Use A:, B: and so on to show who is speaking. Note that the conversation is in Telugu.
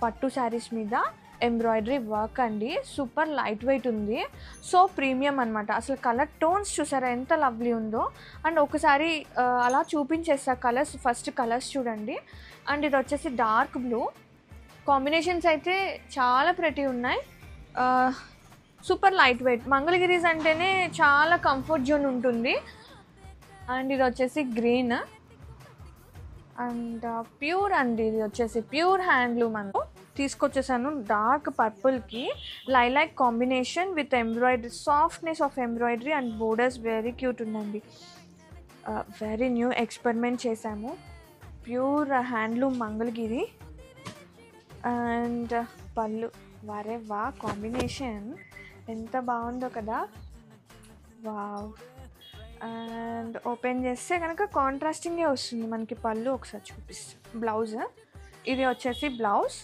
A: పట్టు శారీస్ మీద ఎంబ్రాయిడరీ వర్క్ అండి. సూపర్ లైట్ వెయిట్ ఉంది. సో ప్రీమియం అనమాట. అసలు కలర్ టోన్స్ చూసారా ఎంత లవ్లీ ఉందో. అండ్ ఒకసారి అలా చూపించేస్తా కలర్స్. ఫస్ట్ కలర్స్ చూడండి. అండ్ ఇది వచ్చేసి డార్క్ బ్లూ. కాంబినేషన్స్ అయితే చాలా ప్రెటీ ఉన్నాయి. Super light weight. మంగళగిరీస్ అంటేనే చాలా కంఫర్ట్ జోన్ ఉంటుంది. అండ్ ఇది వచ్చేసి గ్రీన్ అండ్ ప్యూర్ అండి. ఇది వచ్చేసి ప్యూర్ హ్యాండ్లూమ్ అండి. తీసుకొచ్చేసాను డార్క్ పర్పుల్కి lilac combination with embroidery, softness of embroidery and borders very cute ఉందండి. వెరీ న్యూ ఎక్స్పెరిమెంట్ చేశాము. Pure handloom Mangalagiri. అండ్ పళ్ళు వరే వా కాంబినేషన్ ఎంత బాగుందో కదా. వావ్. అండ్ ఓపెన్ చేస్తే కనుక కాంట్రాస్టింగే వస్తుంది మనకి పళ్ళు. ఒకసారి చూపిస్తాను. బ్లౌజ్ ఇది వచ్చేసి బ్లౌజ్.